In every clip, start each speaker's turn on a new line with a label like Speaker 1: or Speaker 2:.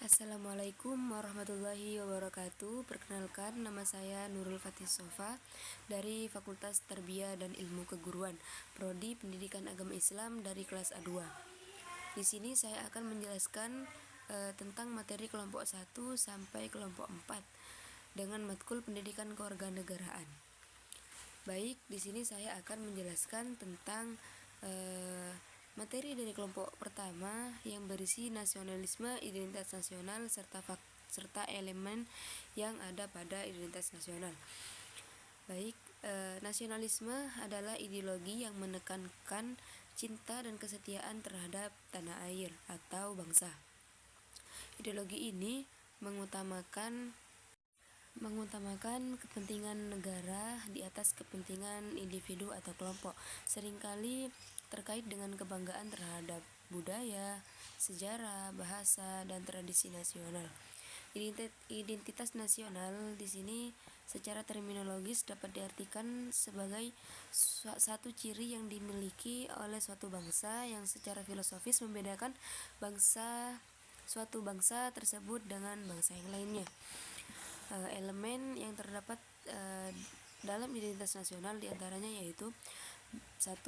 Speaker 1: Assalamualaikum warahmatullahi wabarakatuh. Perkenalkan, nama saya Nurul Fatih Sofa dari Fakultas Tarbiyah dan Ilmu Keguruan, Prodi Pendidikan Agama Islam dari kelas A2. Di sini saya akan menjelaskan tentang materi kelompok 1 sampai kelompok 4 dengan matkul Pendidikan Kewarganegaraan. Baik, di sini saya akan menjelaskan tentang materi dari kelompok pertama yang berisi nasionalisme, identitas nasional, serta elemen yang ada pada identitas nasional. Baik, nasionalisme adalah ideologi yang menekankan cinta dan kesetiaan terhadap tanah air atau bangsa. Ideologi ini mengutamakan kepentingan negara di atas kepentingan individu atau kelompok, seringkali terkait dengan kebanggaan terhadap budaya, sejarah, bahasa, dan tradisi nasional. Identitas nasional di sini secara terminologis dapat diartikan sebagai satu ciri yang dimiliki oleh suatu bangsa yang secara filosofis membedakan suatu bangsa tersebut dengan bangsa yang lainnya. Elemen yang terdapat dalam identitas nasional diantaranya yaitu 1.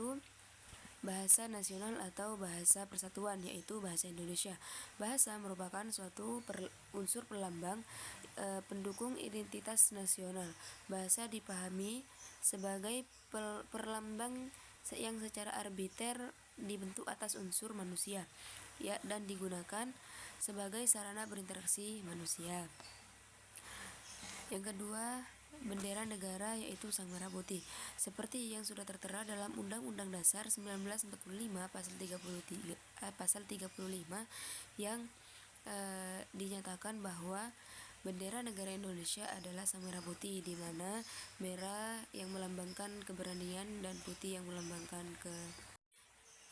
Speaker 1: Bahasa nasional atau bahasa persatuan, yaitu bahasa Indonesia. Bahasa merupakan suatu unsur pelambang pendukung identitas nasional. Bahasa dipahami sebagai perlambang yang secara arbiter dibentuk atas unsur manusia, dan digunakan sebagai sarana berinteraksi manusia. Yang kedua, bendera negara yaitu sang merah putih. Seperti yang sudah tertera dalam Undang-Undang Dasar 1945 pasal 35 yang dinyatakan bahwa bendera negara Indonesia adalah sang merah putih, di mana merah yang melambangkan keberanian dan putih yang melambangkan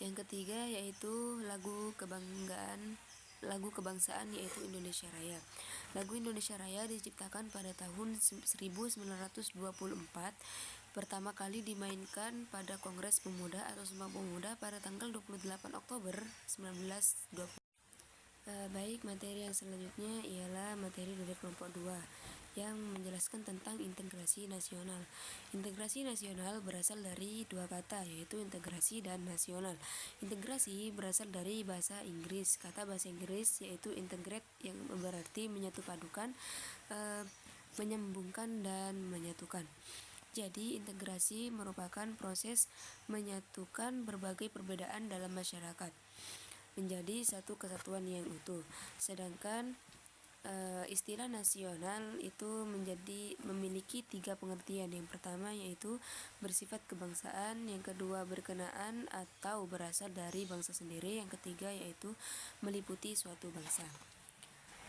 Speaker 1: Yang ketiga yaitu lagu kebangsaan yaitu Indonesia Raya. Lagu Indonesia Raya diciptakan pada tahun 1924, pertama kali dimainkan pada Kongres Pemuda atau Sumpah Pemuda pada tanggal 28 Oktober 1920. Baik, materi yang selanjutnya ialah materi dari kelompok 2 yang menjelaskan tentang integrasi nasional. Integrasi nasional berasal dari dua kata, yaitu integrasi dan nasional. Integrasi berasal dari bahasa Inggris. Kata bahasa Inggris yaitu integrate yang berarti menyatupadukan, menyambungkan, dan menyatukan. Jadi, integrasi merupakan proses menyatukan berbagai perbedaan dalam masyarakat menjadi satu kesatuan yang utuh. Sedangkan istilah nasional itu memiliki 3 pengertian. Yang pertama yaitu bersifat kebangsaan, yang kedua berkenaan atau berasal dari bangsa sendiri, yang ketiga yaitu meliputi suatu bangsa.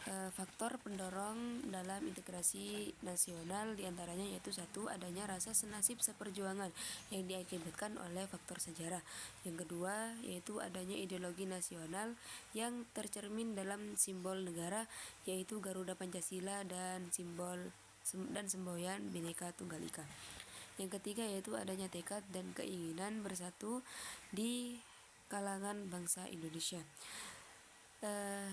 Speaker 1: Faktor pendorong dalam integrasi nasional diantaranya yaitu 1. Adanya rasa senasib seperjuangan yang diakibatkan oleh faktor sejarah. Yang kedua yaitu adanya ideologi nasional yang tercermin dalam simbol negara, yaitu Garuda Pancasila dan semboyan Bhinneka Tunggal Ika. Yang ketiga yaitu adanya tekad dan keinginan bersatu di kalangan bangsa Indonesia.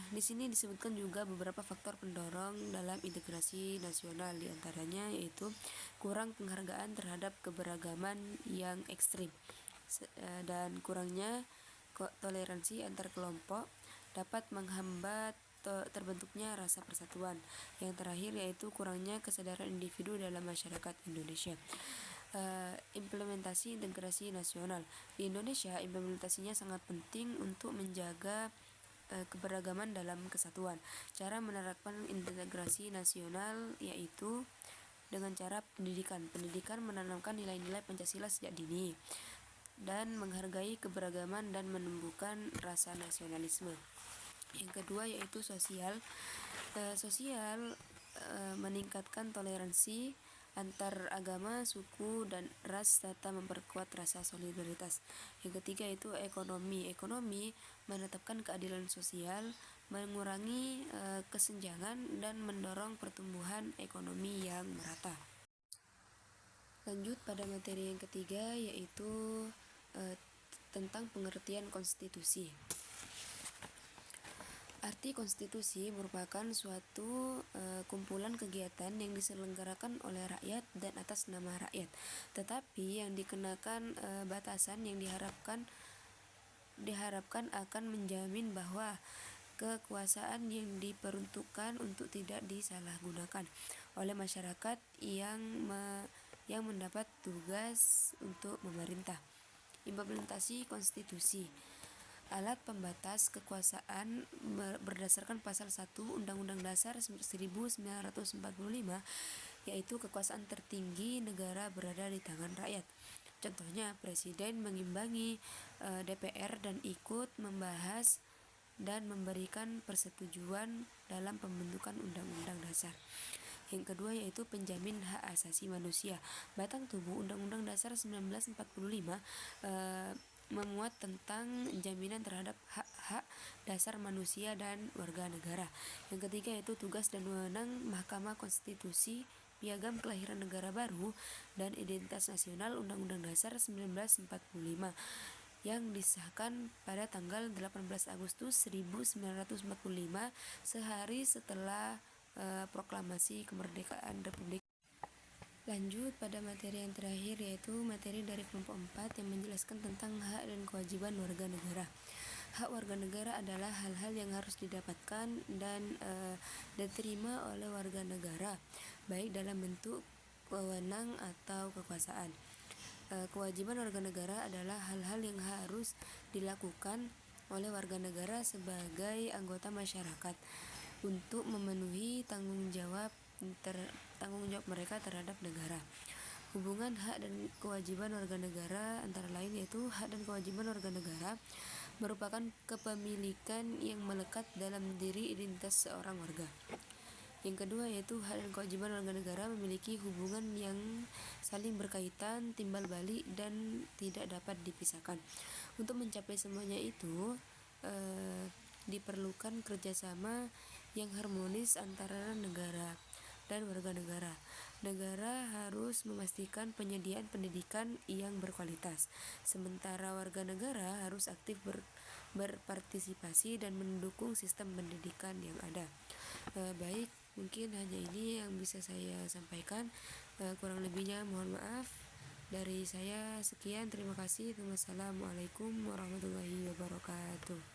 Speaker 1: Di sini disebutkan juga beberapa faktor pendorong dalam integrasi nasional, diantaranya yaitu kurang penghargaan terhadap keberagaman yang ekstrim, dan kurangnya toleransi antar kelompok dapat menghambat terbentuknya rasa persatuan. Yang terakhir yaitu kurangnya kesadaran individu dalam masyarakat Indonesia. Implementasi integrasi nasional di Indonesia, implementasinya sangat penting untuk menjaga keberagaman dalam kesatuan. Cara menerapkan integrasi nasional yaitu dengan cara pendidikan menanamkan nilai-nilai Pancasila sejak dini dan menghargai keberagaman dan menumbuhkan rasa nasionalisme. Yang kedua yaitu sosial meningkatkan toleransi antar agama, suku, dan ras serta memperkuat rasa solidaritas. Yang ketiga yaitu ekonomi menetapkan keadilan sosial, mengurangi kesenjangan, dan mendorong pertumbuhan ekonomi yang merata. Lanjut pada materi yang ketiga yaitu tentang pengertian konstitusi. Arti konstitusi merupakan suatu kumpulan kegiatan yang diselenggarakan oleh rakyat dan atas nama rakyat, tetapi yang dikenakan batasan yang diharapkan akan menjamin bahwa kekuasaan yang diperuntukkan untuk tidak disalahgunakan oleh masyarakat yang mendapat tugas untuk memerintah. Implementasi konstitusi. Alat pembatas kekuasaan berdasarkan pasal 1 Undang-Undang Dasar 1945, yaitu kekuasaan tertinggi negara berada di tangan rakyat. Contohnya, Presiden mengimbangi DPR dan ikut membahas dan memberikan persetujuan dalam pembentukan Undang-Undang Dasar. Yang kedua yaitu penjamin hak asasi manusia. Batang tubuh Undang-Undang Dasar 1945 memuat tentang jaminan terhadap hak-hak dasar manusia dan warga negara. Yang ketiga yaitu tugas dan wewenang Mahkamah Konstitusi, Piagam Kelahiran Negara Baru, dan Identitas Nasional Undang-Undang Dasar 1945 yang disahkan pada tanggal 18 Agustus 1945, sehari setelah proklamasi kemerdekaan Republik. Lanjut pada materi yang terakhir, yaitu materi dari kelompok 4 yang menjelaskan tentang hak dan kewajiban warga negara. Hak warga negara adalah hal-hal yang harus didapatkan dan diterima oleh warga negara, baik dalam bentuk wewenang atau kekuasaan. Kewajiban warga negara adalah hal-hal yang harus dilakukan oleh warga negara sebagai anggota masyarakat untuk memenuhi tanggung jawab mereka terhadap negara. Hubungan hak dan kewajiban warga negara antara lain yaitu hak dan kewajiban warga negara merupakan kepemilikan yang melekat dalam diri identitas seorang warga. Yang kedua yaitu hak dan kewajiban warga negara memiliki hubungan yang saling berkaitan, timbal balik, dan tidak dapat dipisahkan. Untuk mencapai semuanya itu diperlukan kerjasama yang harmonis antara negara dan warga negara. Negara harus memastikan penyediaan pendidikan yang berkualitas, sementara warga negara harus aktif berpartisipasi dan mendukung sistem pendidikan yang ada. Baik, mungkin hanya ini yang bisa saya sampaikan. Kurang lebihnya mohon maaf. Dari saya sekian, terima kasih. Wassalamualaikum warahmatullahi wabarakatuh.